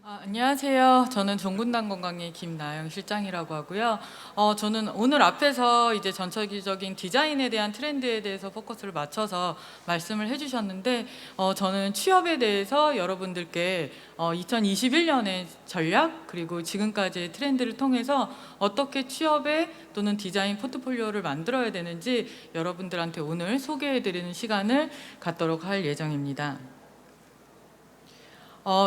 안녕하세요. 저는 종군당 건강의 김나영 실장이라고 하고요. 저는 오늘 앞에서 이제 전체적인 디자인에 대한 트렌드에 대해서 포커스를 맞춰서 말씀을 해주셨는데, 저는 취업에 대해서 여러분들께 2021년의 전략 그리고 지금까지의 트렌드를 통해서 어떻게 취업에 또는 디자인 포트폴리오를 만들어야 되는지 여러분들한테 오늘 소개해드리는 시간을 갖도록 할 예정입니다.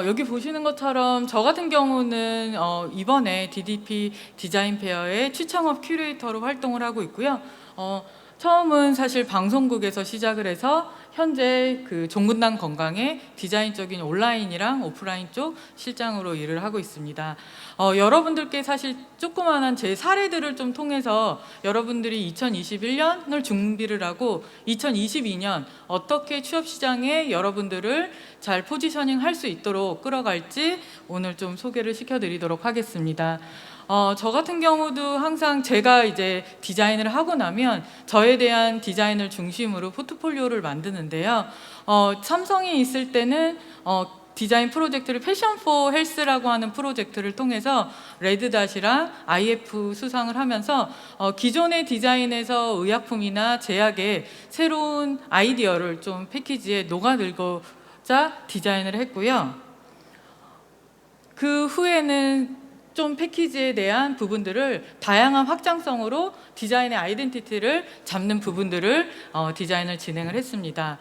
여기 보시는 것처럼 저 같은 경우는 이번에 DDP 디자인 페어의 취창업 큐레이터로 활동을 하고 있고요. 처음은 사실 방송국에서 시작을 해서 현재 그 종군당 건강의 디자인적인 온라인이랑 오프라인 쪽 실장으로 일을 하고 있습니다. 여러분들께 사실 조그마한 제 사례들을 좀 통해서 여러분들이 2021년을 준비를 하고 2022년 어떻게 취업 시장에 여러분들을 잘 포지셔닝 할 수 있도록 끌어갈지 오늘 좀 소개를 시켜드리도록 하겠습니다. 저 같은 경우도 항상 제가 이제 디자인을 하고 나면 저에 대한 디자인을 중심으로 포트폴리오를 만드는데요. 삼성이 있을 때는 디자인 프로젝트를 패션 포 헬스라고 하는 프로젝트를 통해서 레드닷이랑 IF 수상을 하면서 기존의 디자인에서 의약품이나 제약의 새로운 아이디어를 좀 패키지에 녹아들고자 디자인을 했고요. 그 후에는 좀 패키지에 대한 부분들을 다양한 확장성으로 디자인의 아이덴티티를 잡는 부분들을 디자인을 진행을 했습니다.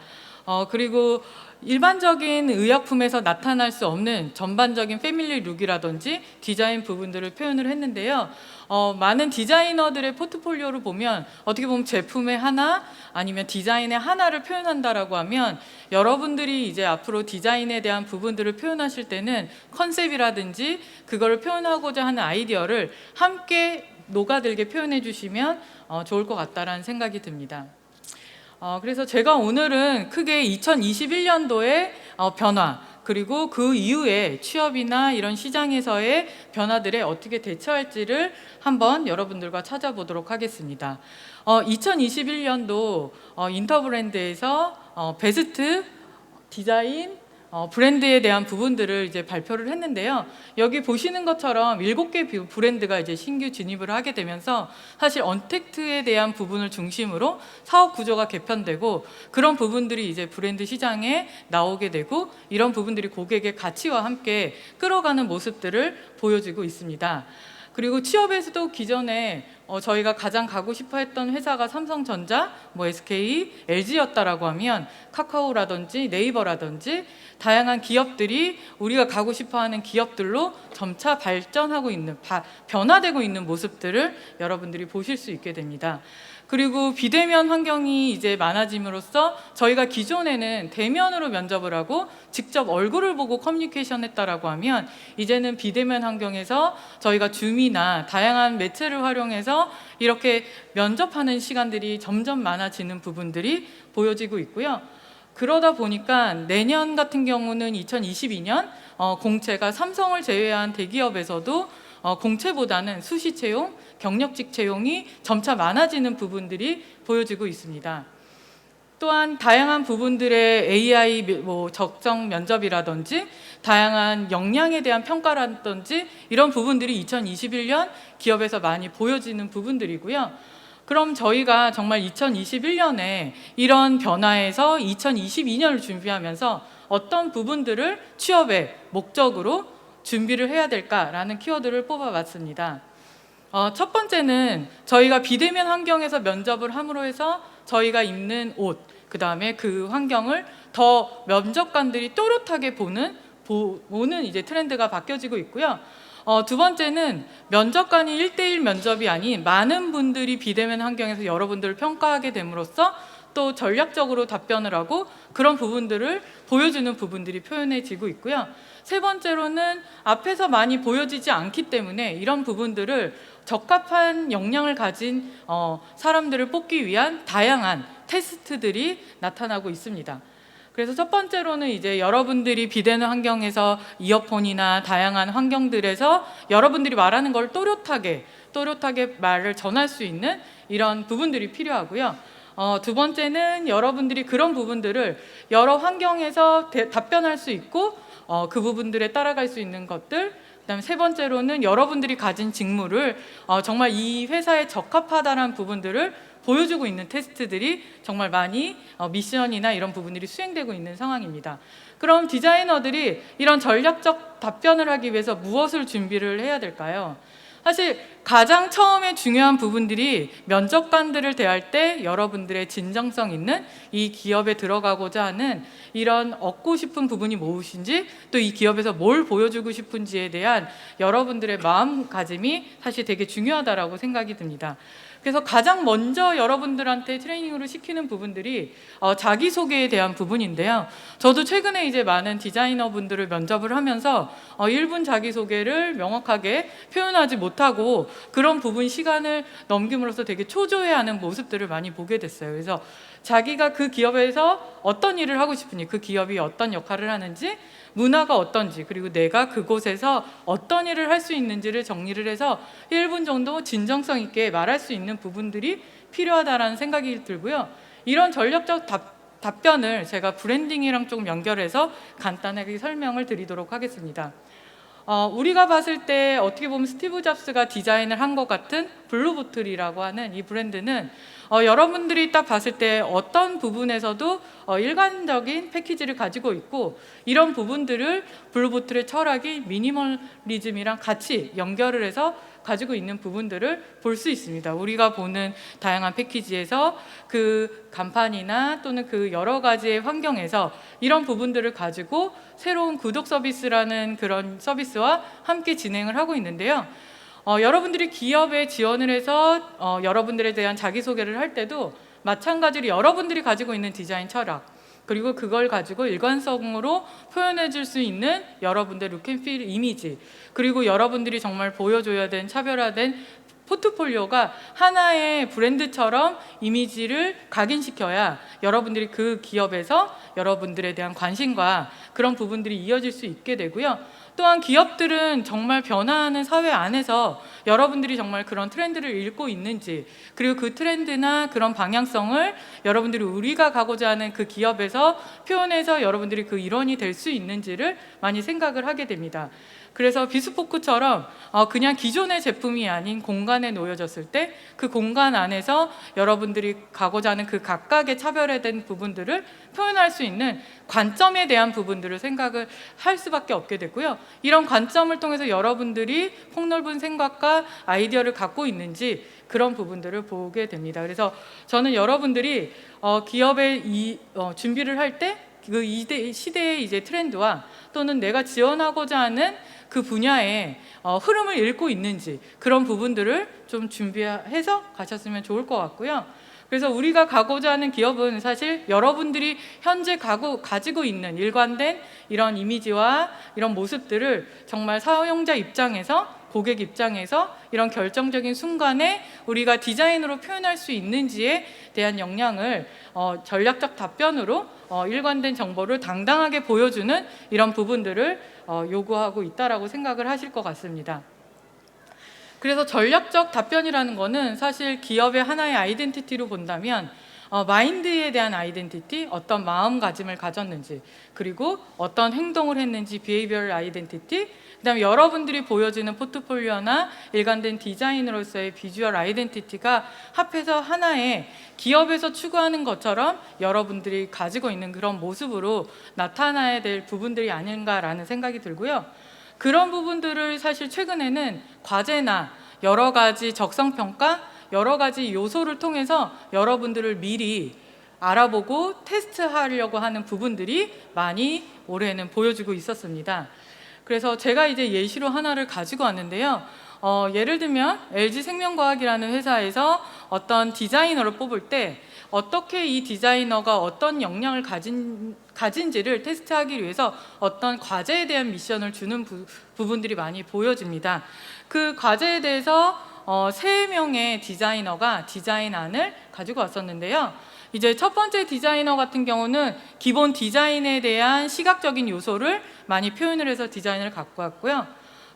그리고 일반적인 의약품에서 나타날 수 없는 전반적인 패밀리 룩이라든지 디자인 부분들을 표현을 했는데요. 많은 디자이너들의 포트폴리오를 보면 어떻게 보면 제품의 하나 아니면 디자인의 하나를 표현한다라고 하면 여러분들이 이제 앞으로 디자인에 대한 부분들을 표현하실 때는 컨셉이라든지 그거를 표현하고자 하는 아이디어를 함께 녹아들게 표현해 주시면 좋을 것 같다라는 생각이 듭니다. 그래서 제가 오늘은 크게 2021년도의 변화 그리고 그 이후에 취업이나 이런 시장에서의 변화들에 어떻게 대처할지를 한번 여러분들과 찾아보도록 하겠습니다. 2021년도 인터브랜드에서 베스트 디자인 브랜드에 대한 부분들을 이제 발표를 했는데요. 여기 보시는 것처럼 7개 브랜드가 이제 신규 진입을 하게 되면서 사실 언택트에 대한 부분을 중심으로 사업 구조가 개편되고 그런 부분들이 이제 브랜드 시장에 나오게 되고 이런 부분들이 고객의 가치와 함께 끌어가는 모습들을 보여주고 있습니다. 그리고 취업에서도 기존에 저희가 가장 가고 싶어 했던 회사가 삼성전자, SK, LG였다라고 하면 카카오라든지 네이버라든지 다양한 기업들이 우리가 가고 싶어 하는 기업들로 점차 발전하고 있는, 변화되고 있는 모습들을 여러분들이 보실 수 있게 됩니다. 그리고 비대면 환경이 이제 많아짐으로써 저희가 기존에는 대면으로 면접을 하고 직접 얼굴을 보고 커뮤니케이션 했다라고 하면 이제는 비대면 환경에서 저희가 줌이나 다양한 매체를 활용해서 이렇게 면접하는 시간들이 점점 많아지는 부분들이 보여지고 있고요. 그러다 보니까 내년 같은 경우는 2022년 공채가 삼성을 제외한 대기업에서도 공채보다는 수시 채용, 경력직 채용이 점차 많아지는 부분들이 보여지고 있습니다. 또한 다양한 부분들의 AI 적정 면접이라든지 다양한 역량에 대한 평가라든지 이런 부분들이 2021년 기업에서 많이 보여지는 부분들이고요. 그럼 저희가 정말 2021년에 이런 변화에서 2022년을 준비하면서 어떤 부분들을 취업의 목적으로 준비를 해야 될까라는 키워드를 뽑아봤습니다. 첫 번째는 저희가 비대면 환경에서 면접을 함으로 해서 저희가 입는 옷, 그 다음에 그 환경을 더 면접관들이 또렷하게 보는 이제 트렌드가 바뀌어지고 있고요. 두 번째는 면접관이 1대1 면접이 아닌 많은 분들이 비대면 환경에서 여러분들을 평가하게 됨으로써 또 전략적으로 답변을 하고 그런 부분들을 보여주는 부분들이 표현해지고 있고요. 세 번째로는 앞에서 많이 보여지지 않기 때문에 이런 부분들을 적합한 역량을 가진 사람들을 뽑기 위한 다양한 테스트들이 나타나고 있습니다. 그래서 첫 번째로는 이제 여러분들이 비대면 환경에서 이어폰이나 다양한 환경들에서 여러분들이 말하는 걸 또렷하게 말을 전할 수 있는 이런 부분들이 필요하고요. 두 번째는 여러분들이 그런 부분들을 여러 환경에서 답변할 수 있고 그 부분들에 따라갈 수 있는 것들, 그다음에 세 번째로는 여러분들이 가진 직무를 정말 이 회사에 적합하다는 부분들을 보여주고 있는 테스트들이 정말 많이 미션이나 이런 부분들이 수행되고 있는 상황입니다. 그럼 디자이너들이 이런 전략적 답변을 하기 위해서 무엇을 준비를 해야 될까요? 사실 가장 처음에 중요한 부분들이 면접관들을 대할 때 여러분들의 진정성 있는 이 기업에 들어가고자 하는 이런 얻고 싶은 부분이 무엇인지, 또 이 기업에서 뭘 보여주고 싶은지에 대한 여러분들의 마음가짐이 사실 되게 중요하다라고 생각이 듭니다. 그래서 가장 먼저 여러분들한테 트레이닝으로 시키는 부분들이 자기소개에 대한 부분인데요. 저도 최근에 이제 많은 디자이너 분들을 면접을 하면서 1분 자기소개를 명확하게 표현하지 못하고 그런 부분 시간을 넘김으로써 되게 초조해하는 모습들을 많이 보게 됐어요. 그래서 자기가 그 기업에서 어떤 일을 하고 싶은지, 그 기업이 어떤 역할을 하는지, 문화가 어떤지, 그리고 내가 그곳에서 어떤 일을 할 수 있는지를 정리를 해서 1분 정도 진정성 있게 말할 수 있는 부분들이 필요하다라는 생각이 들고요. 이런 전략적 답변을 제가 브랜딩이랑 좀 연결해서 간단하게 설명을 드리도록 하겠습니다. 우리가 봤을 때 어떻게 보면 스티브 잡스가 디자인을 한 것 같은 블루보틀이라고 하는 이 브랜드는 여러분들이 딱 봤을 때 어떤 부분에서도 일관적인 패키지를 가지고 있고, 이런 부분들을 블루보틀의 철학이 미니멀리즘이랑 같이 연결을 해서 가지고 있는 부분들을 볼 수 있습니다. 우리가 보는 다양한 패키지에서 그 간판이나 또는 그 여러 가지의 환경에서 이런 부분들을 가지고 새로운 구독 서비스라는 그런 서비스와 함께 진행을 하고 있는데요. 여러분들이 기업에 지원을 해서 여러분들에 대한 자기소개를 할 때도 마찬가지로 여러분들이 가지고 있는 디자인 철학, 그리고 그걸 가지고 일관성으로 표현해 줄 수 있는 여러분들의 룩앤필 이미지, 그리고 여러분들이 정말 보여줘야 되는 차별화된 포트폴리오가 하나의 브랜드처럼 이미지를 각인시켜야 여러분들이 그 기업에서 여러분들에 대한 관심과 그런 부분들이 이어질 수 있게 되고요. 또한 기업들은 정말 변화하는 사회 안에서 여러분들이 정말 그런 트렌드를 읽고 있는지, 그리고 그 트렌드나 그런 방향성을 여러분들이 우리가 가고자 하는 그 기업에서 표현해서 여러분들이 그 일원이 될 수 있는지를 많이 생각을 하게 됩니다. 그래서 비스포크처럼 그냥 기존의 제품이 아닌 공간에 놓여졌을 때 그 공간 안에서 여러분들이 가고자 하는 그 각각의 차별화된 부분들을 표현할 수 있는 관점에 대한 부분들을 생각을 할 수밖에 없게 됐고요. 이런 관점을 통해서 여러분들이 폭넓은 생각과 아이디어를 갖고 있는지 그런 부분들을 보게 됩니다. 그래서 저는 여러분들이 기업에 준비를 할 때 그 시대의 이제 트렌드와 또는 내가 지원하고자 하는 그 분야의 흐름을 읽고 있는지 그런 부분들을 좀 준비해서 가셨으면 좋을 것 같고요. 그래서 우리가 가고자 하는 기업은 사실 여러분들이 현재 가지고 있는 일관된 이런 이미지와 이런 모습들을 정말 사용자 입장에서, 고객 입장에서 이런 결정적인 순간에 우리가 디자인으로 표현할 수 있는지에 대한 역량을 전략적 답변으로 일관된 정보를 당당하게 보여주는 이런 부분들을 요구하고 있다라고 생각을 하실 것 같습니다. 그래서 전략적 답변이라는 거는 사실 기업의 하나의 아이덴티티로 본다면 마인드에 대한 아이덴티티, 어떤 마음가짐을 가졌는지, 그리고 어떤 행동을 했는지 비헤이비어럴 아이덴티티, 그다음에 여러분들이 보여지는 포트폴리오나 일관된 디자인으로서의 비주얼 아이덴티티가 합해서 하나의 기업에서 추구하는 것처럼 여러분들이 가지고 있는 그런 모습으로 나타나야 될 부분들이 아닌가라는 생각이 들고요. 그런 부분들을 사실 최근에는 과제나 여러 가지 적성평가, 여러 가지 요소를 통해서 여러분들을 미리 알아보고 테스트하려고 하는 부분들이 많이 올해는 보여지고 있었습니다. 그래서 제가 이제 예시로 하나를 가지고 왔는데요. 예를 들면 LG생명과학이라는 회사에서 어떤 디자이너를 뽑을 때 어떻게 이 디자이너가 어떤 역량을 가진지를 테스트하기 위해서 어떤 과제에 대한 미션을 주는 부분들이 많이 보여집니다. 그 과제에 대해서 3명의 디자이너가 디자인안을 가지고 왔었는데요. 이제 첫 번째 디자이너 같은 경우는 기본 디자인에 대한 시각적인 요소를 많이 표현을 해서 디자인을 갖고 왔고요.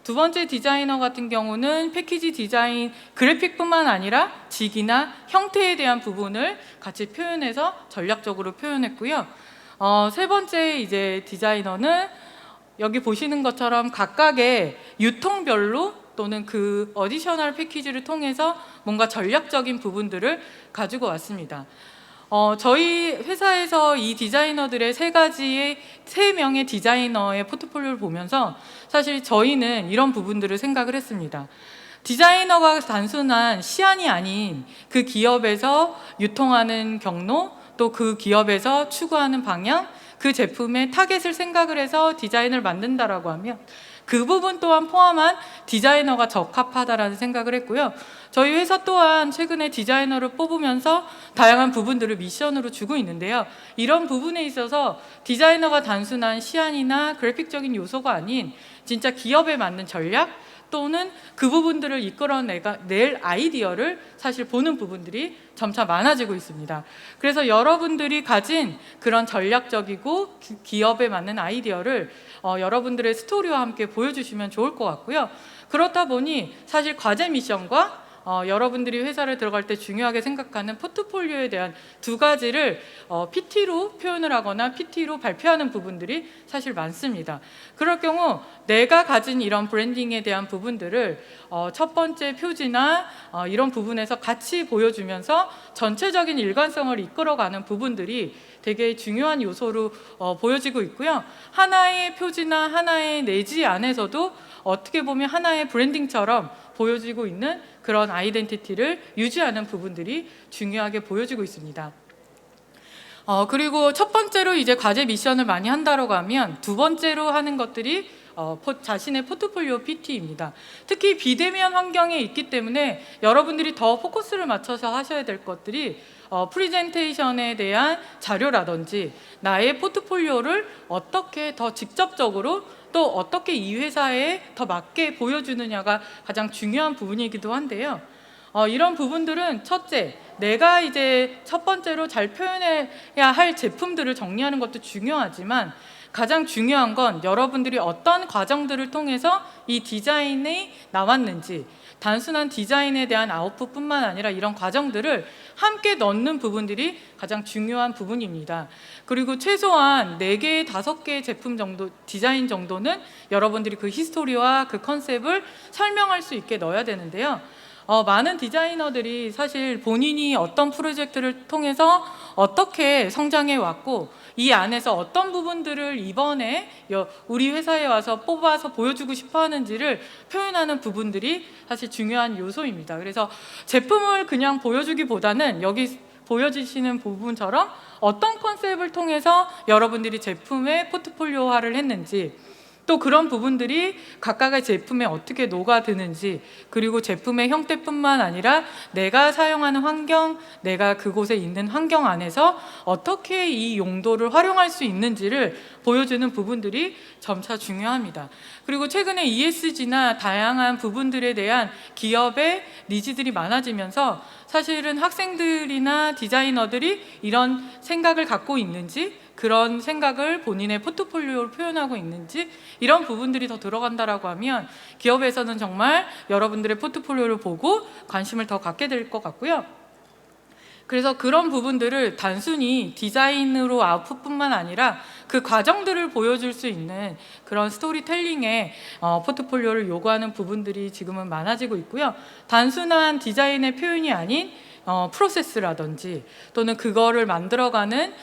두 번째 디자이너 같은 경우는 패키지 디자인, 그래픽뿐만 아니라 직이나 형태에 대한 부분을 같이 표현해서 전략적으로 표현했고요. 세 번째 이제 디자이너는 여기 보시는 것처럼 각각의 유통별로 또는 그 어디셔널 패키지를 통해서 뭔가 전략적인 부분들을 가지고 왔습니다. 저희 회사에서 이 디자이너들의 세 명의 디자이너의 포트폴리오를 보면서 사실 저희는 이런 부분들을 생각을 했습니다. 디자이너가 단순한 시안이 아닌 그 기업에서 유통하는 경로, 또 그 기업에서 추구하는 방향, 그 제품의 타겟을 생각을 해서 디자인을 만든다라고 하면 그 부분 또한 포함한 디자이너가 적합하다라는 생각을 했고요. 저희 회사 또한 최근에 디자이너를 뽑으면서 다양한 부분들을 미션으로 주고 있는데요. 이런 부분에 있어서 디자이너가 단순한 시안이나 그래픽적인 요소가 아닌 진짜 기업에 맞는 전략 또는 그 부분들을 이끌어낼 아이디어를 사실 보는 부분들이 점차 많아지고 있습니다. 그래서 여러분들이 가진 그런 전략적이고 기업에 맞는 아이디어를 여러분들의 스토리와 함께 보여주시면 좋을 것 같고요. 그렇다 보니 사실 과제 미션과 여러분들이 회사를 들어갈 때 중요하게 생각하는 포트폴리오에 대한 두 가지를 PT로 표현을 하거나 PT로 발표하는 부분들이 사실 많습니다. 그럴 경우 내가 가진 이런 브랜딩에 대한 부분들을 첫 번째 표지나 이런 부분에서 같이 보여주면서 전체적인 일관성을 이끌어가는 부분들이 되게 중요한 요소로 보여지고 있고요. 하나의 표지나 하나의 내지 안에서도 어떻게 보면 하나의 브랜딩처럼 보여지고 있는 그런 아이덴티티를 유지하는 부분들이 중요하게 보여지고 있습니다. 그리고 첫 번째로 이제 과제 미션을 많이 한다고 하면 두 번째로 하는 것들이 자신의 포트폴리오 PT입니다. 특히 비대면 환경에 있기 때문에 여러분들이 더 포커스를 맞춰서 하셔야 될 것들이 프리젠테이션에 대한 자료라든지 나의 포트폴리오를 어떻게 더 직접적으로 또 어떻게 이 회사에 더 맞게 보여주느냐가 가장 중요한 부분이기도 한데요. 이런 부분들은 첫째, 내가 이제 첫 번째로 잘 표현해야 할 제품들을 정리하는 것도 중요하지만 가장 중요한 건 여러분들이 어떤 과정들을 통해서 이 디자인이 나왔는지, 단순한 디자인에 대한 아웃풋뿐만 아니라 이런 과정들을 함께 넣는 부분들이 가장 중요한 부분입니다. 그리고 최소한 4개, 5개의 제품 정도, 디자인 정도는 여러분들이 그 히스토리와 그 컨셉을 설명할 수 있게 넣어야 되는데요. 많은 디자이너들이 사실 본인이 어떤 프로젝트를 통해서 어떻게 성장해 왔고 이 안에서 어떤 부분들을 이번에 우리 회사에 와서 뽑아서 보여주고 싶어 하는지를 표현하는 부분들이 사실 중요한 요소입니다. 그래서 제품을 그냥 보여주기보다는 여기 보여주시는 부분처럼 어떤 컨셉을 통해서 여러분들이 제품의 포트폴리오화를 했는지, 또 그런 부분들이 각각의 제품에 어떻게 녹아드는지, 그리고 제품의 형태뿐만 아니라 내가 사용하는 환경, 내가 그곳에 있는 환경 안에서 어떻게 이 용도를 활용할 수 있는지를 보여주는 부분들이 점차 중요합니다. 그리고 최근에 ESG나 다양한 부분들에 대한 기업의 니즈들이 많아지면서 사실은 학생들이나 디자이너들이 이런 생각을 갖고 있는지, 그런 생각을 본인의 포트폴리오로 표현하고 있는지, 이런 부분들이 더 들어간다라고 하면 기업에서는 정말 여러분들의 포트폴리오를 보고 관심을 더 갖게 될 것 같고요. 그래서 그런 부분들을 단순히 디자인으로 아웃풋뿐만 아니라 그 과정들을 보여줄 수 있는 그런 스토리텔링의 포트폴리오를 요구하는 부분들이 지금은 많아지고 있고요. 단순한 디자인의 표현이 아닌 프로세스라든지 또는 그거를 만들어가는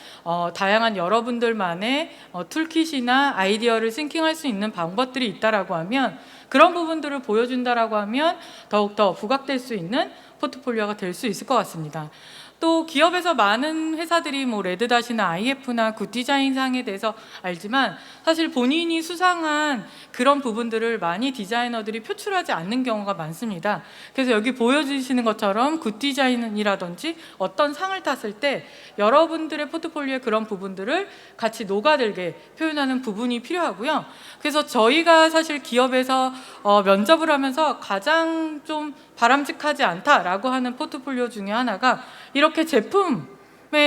다양한 여러분들만의 툴킷이나 아이디어를 싱킹할 수 있는 방법들이 있다라고 하면, 그런 부분들을 보여준다라고 하면 더욱더 부각될 수 있는 포트폴리오가 될 수 있을 것 같습니다. 또 기업에서 많은 회사들이 뭐 레드닷이나 IF나 굿디자인상에 대해서 알지만 사실 본인이 수상한 그런 부분들을 많이 디자이너들이 표출하지 않는 경우가 많습니다. 그래서 여기 보여주시는 것처럼 굿디자인이라든지 어떤 상을 탔을 때 여러분들의 포트폴리오에 그런 부분들을 같이 녹아들게 표현하는 부분이 필요하고요. 그래서 저희가 사실 기업에서 면접을 하면서 가장 좀 바람직하지 않다라고 하는 포트폴리오 중에 하나가 이렇게 제품을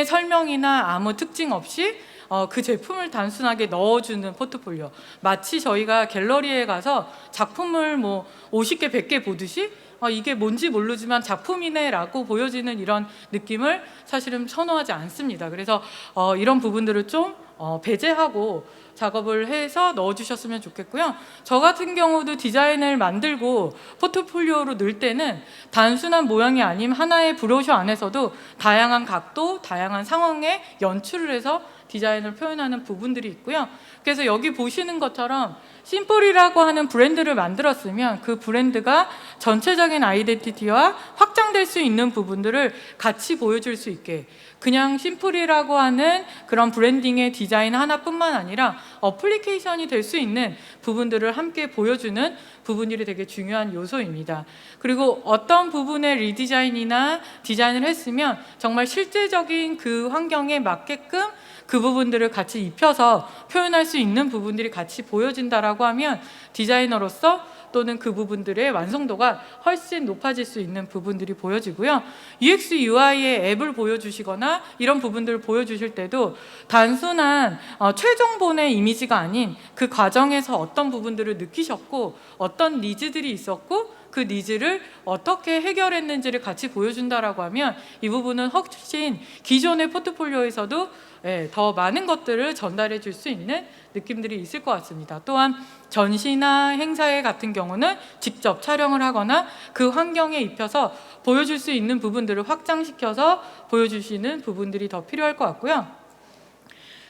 설명이나 아무 특징 없이 그 제품을 단순하게 넣어주는 포트폴리오. 마치 저희가 갤러리에 가서 작품을 뭐 50개, 100개 보듯이 이게 뭔지 모르지만 작품이네 라고 보여지는 이런 느낌을 사실은 선호하지 않습니다. 그래서 이런 부분들을 좀 배제하고 작업을 해서 넣어주셨으면 좋겠고요. 저 같은 경우도 디자인을 만들고 포트폴리오로 넣을 때는 단순한 모양이 아닌 하나의 브로셔 안에서도 다양한 각도, 다양한 상황에 연출을 해서 디자인을 표현하는 부분들이 있고요. 그래서 여기 보시는 것처럼 심플이라고 하는 브랜드를 만들었으면 그 브랜드가 전체적인 아이덴티티와 확장될 수 있는 부분들을 같이 보여줄 수 있게, 그냥 심플이라고 하는 그런 브랜딩의 디자인 하나뿐만 아니라 어플리케이션이 될 수 있는 부분들을 함께 보여주는 부분들이 되게 중요한 요소입니다. 그리고 어떤 부분의 리디자인이나 디자인을 했으면 정말 실제적인 그 환경에 맞게끔 그 부분들을 같이 입혀서 표현할 수 있는 부분들이 같이 보여진다라고 하면 디자이너로서 또는 그 부분들의 완성도가 훨씬 높아질 수 있는 부분들이 보여지고요. UX, UI의 앱을 보여주시거나 이런 부분들을 보여주실 때도 단순한 최종본의 이미지가 아닌 그 과정에서 어떤 부분들을 느끼셨고 어떤 니즈들이 있었고 그 니즈를 어떻게 해결했는지를 같이 보여준다라고 하면 이 부분은 훨씬 기존의 포트폴리오에서도 더 많은 것들을 전달해 줄 수 있는 느낌들이 있을 것 같습니다. 또한 전시나 행사회 같은 경우는 직접 촬영을 하거나 그 환경에 입혀서 보여줄 수 있는 부분들을 확장시켜서 보여주시는 부분들이 더 필요할 것 같고요.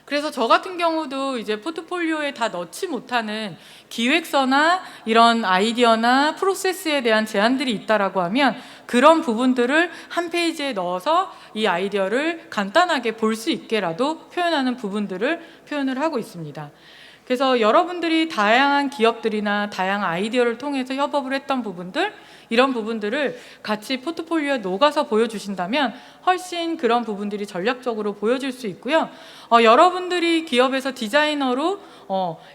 그래서 저 같은 경우도 이제 포트폴리오에 다 넣지 못하는 기획서나 이런 아이디어나 프로세스에 대한 제한들이 있다라고 하면 그런 부분들을 한 페이지에 넣어서 이 아이디어를 간단하게 볼 수 있게라도 표현하는 부분들을 표현을 하고 있습니다. 그래서 여러분들이 다양한 기업들이나 다양한 아이디어를 통해서 협업을 했던 부분들, 이런 부분들을 같이 포트폴리오에 녹아서 보여주신다면 훨씬 그런 부분들이 전략적으로 보여질 수 있고요. 여러분들이 기업에서 디자이너로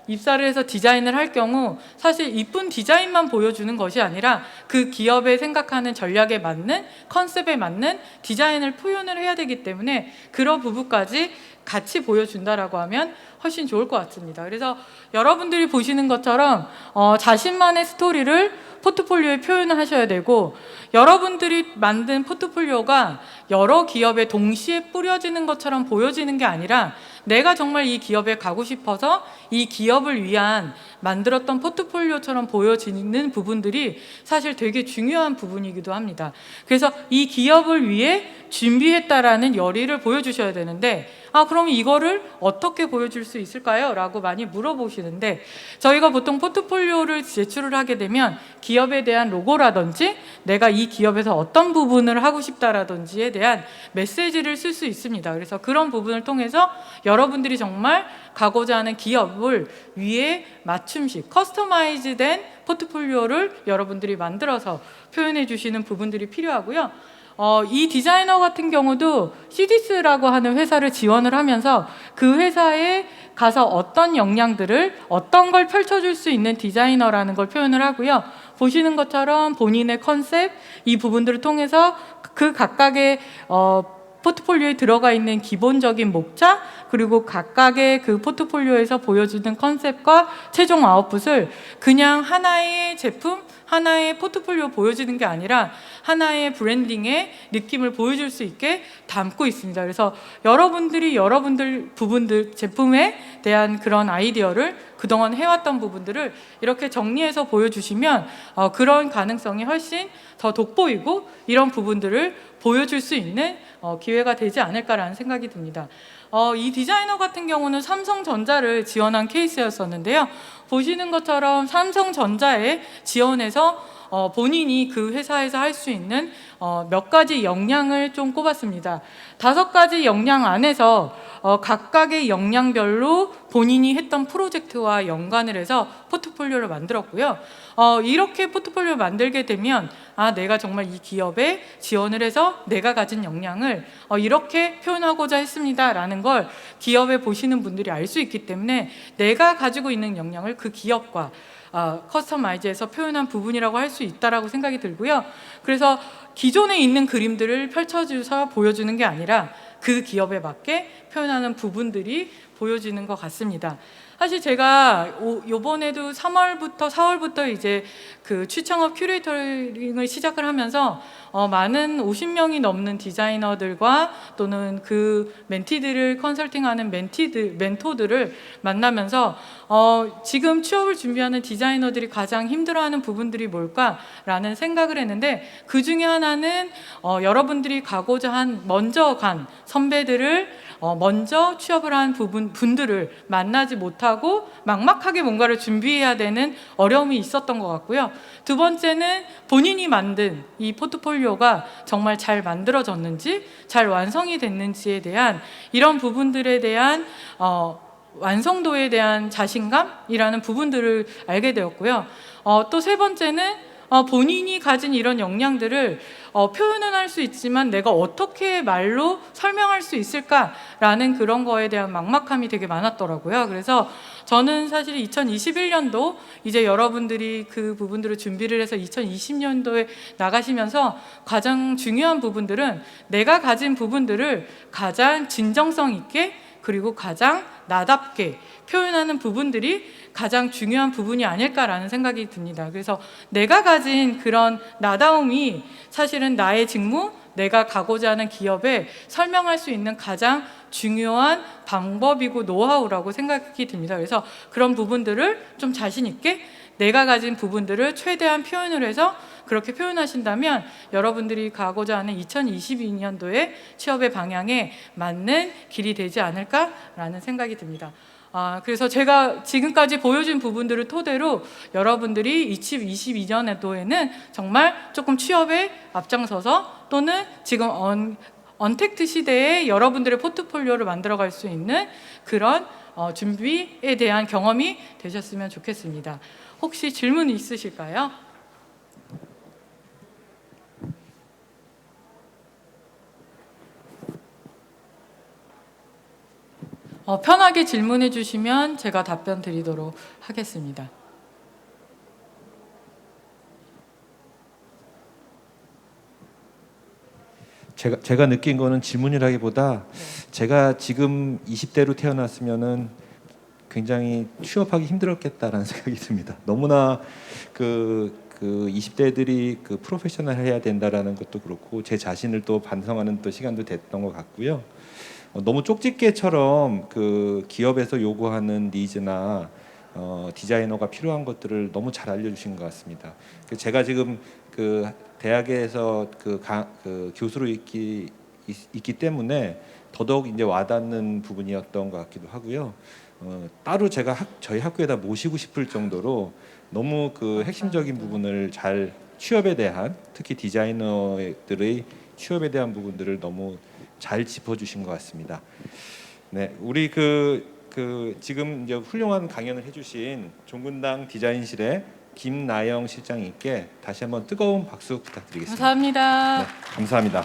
입사를 해서 디자인을 할 경우 사실 이쁜 디자인만 보여주는 것이 아니라 그 기업의 생각하는 전략에 맞는, 컨셉에 맞는 디자인을 표현을 해야 되기 때문에 그런 부분까지 같이 보여준다라고 하면 훨씬 좋을 것 같습니다. 그래서 여러분들이 보시는 것처럼 자신만의 스토리를 포트폴리오에 표현을 하셔야 되고, 여러분들이 만든 포트폴리오가 여러 기업에 동시에 뿌려지는 것처럼 보여지는 게 아니라 내가 정말 이 기업에 가고 싶어서 이 기업을 위한 만들었던 포트폴리오처럼 보여지는 부분들이 사실 되게 중요한 부분이기도 합니다. 그래서 이 기업을 위해 준비했다라는 열의를 보여주셔야 되는데 그럼 이거를 어떻게 보여줄 수 있을까요? 라고 많이 물어보시는데, 저희가 보통 포트폴리오를 제출을 하게 되면 기업에 대한 로고라든지 내가 이 기업에서 어떤 부분을 하고 싶다라든지에 대한 메시지를 쓸 수 있습니다. 그래서 그런 부분을 통해서 여러분들이 정말 가고자 하는 기업을 위해 맞춤식 커스터마이즈된 포트폴리오를 여러분들이 만들어서 표현해 주시는 부분들이 필요하고요. 이 디자이너 같은 경우도 CDS라고 하는 회사를 지원을 하면서 그 회사에 가서 어떤 역량들을 어떤 걸 펼쳐줄 수 있는 디자이너라는 걸 표현을 하고요. 보시는 것처럼 본인의 컨셉, 이 부분들을 통해서 그 각각의 포트폴리오에 들어가 있는 기본적인 목차, 그리고 각각의 그 포트폴리오에서 보여주는 컨셉과 최종 아웃풋을 그냥 하나의 제품, 하나의 포트폴리오 보여주는 게 아니라 하나의 브랜딩의 느낌을 보여줄 수 있게 담고 있습니다. 그래서 여러분들이 여러분들 부분들, 제품에 대한 그런 아이디어를 그동안 해왔던 부분들을 이렇게 정리해서 보여주시면 그런 가능성이 훨씬 더 돋보이고 이런 부분들을 보여줄 수 있는 기회가 되지 않을까라는 생각이 듭니다. 이 디자이너 같은 경우는 삼성전자를 지원한 케이스였었는데요. 보시는 것처럼 삼성전자에 지원해서 본인이 그 회사에서 할 수 있는 몇 가지 역량을 좀 꼽았습니다. 5가지 역량 안에서 각각의 역량별로 본인이 했던 프로젝트와 연관을 해서 포트폴리오를 만들었고요. 이렇게 포트폴리오를 만들게 되면 내가 정말 이 기업에 지원을 해서 내가 가진 역량을 이렇게 표현하고자 했습니다 라는 걸 기업에 보시는 분들이 알 수 있기 때문에 내가 가지고 있는 역량을 그 기업과 커스터마이즈해서 표현한 부분이라고 할 수 있다라고 생각이 들고요. 그래서 기존에 있는 그림들을 펼쳐줘서 보여주는 게 아니라 그 기업에 맞게 표현하는 부분들이 보여지는 것 같습니다. 사실 제가 요번에도 3월부터 4월부터 이제 그 취창업 큐레이터링을 시작을 하면서 많은 50명이 넘는 디자이너들과 또는 그 멘티들을 컨설팅하는 멘토들을 만나면서 지금 취업을 준비하는 디자이너들이 가장 힘들어하는 부분들이 뭘까라는 생각을 했는데, 그 중에 하나는 여러분들이 가고자 한 먼저 간 선배들을 먼저 취업을 한 분들을 만나지 못하고 막막하게 뭔가를 준비해야 되는 어려움이 있었던 것 같고요. 두 번째는 본인이 만든 이 포트폴리오가 정말 잘 만들어졌는지, 잘 완성이 됐는지에 대한 이런 부분들에 대한 완성도에 대한 자신감이라는 부분들을 알게 되었고요. 또 세 번째는 본인이 가진 이런 역량들을 표현은 할 수 있지만 내가 어떻게 말로 설명할 수 있을까라는 그런 거에 대한 막막함이 되게 많았더라고요. 그래서 저는 사실 2021년도 이제 여러분들이 그 부분들을 준비를 해서 2020년도에 나가시면서 가장 중요한 부분들은 내가 가진 부분들을 가장 진정성 있게 그리고 가장 나답게 표현하는 부분들이 가장 중요한 부분이 아닐까라는 생각이 듭니다. 그래서 내가 가진 그런 나다움이 사실은 나의 직무, 내가 가고자 하는 기업에 설명할 수 있는 가장 중요한 방법이고 노하우라고 생각이 듭니다. 그래서 그런 부분들을 좀 자신 있게 내가 가진 부분들을 최대한 표현을 해서 그렇게 표현하신다면 여러분들이 가고자 하는 2022년도의 취업의 방향에 맞는 길이 되지 않을까라는 생각이 듭니다. 그래서 제가 지금까지 보여준 부분들을 토대로 여러분들이 2022년도에는 정말 조금 취업에 앞장서서 또는 지금 언택트 시대에 여러분들의 포트폴리오를 만들어갈 수 있는 그런 준비에 대한 경험이 되셨으면 좋겠습니다. 혹시 질문 있으실까요? 편하게 질문해 주시면 제가 답변 드리도록 하겠습니다. 제가 느낀 거는 질문이라기보다 제가 지금 20대로 태어났으면은 굉장히 취업하기 힘들었겠다라는 생각이 듭니다. 너무나 그 20대들이 그 프로페셔널 해야 된다라는 것도 그렇고 제 자신을 또 반성하는 또 시간도 됐던 것 같고요. 너무 쪽집게처럼 그 기업에서 요구하는 니즈나 디자이너가 필요한 것들을 너무 잘 알려주신 것 같습니다. 제가 지금 그 대학에서 그 교수로 있기 때문에 더더욱 이제 와닿는 부분이었던 것 같기도 하고요. 따로 제가 저희 학교에다 모시고 싶을 정도로 너무 그 핵심적인 부분을 잘 취업에 대한, 특히 디자이너들의 취업에 대한 부분들을 너무 잘 짚어주신 것 같습니다. 네, 우리 지금 이제 훌륭한 강연을 해주신 종근당 디자인실의 김나영 실장님께 다시 한번 뜨거운 박수 부탁드리겠습니다. 감사합니다. 네, 감사합니다.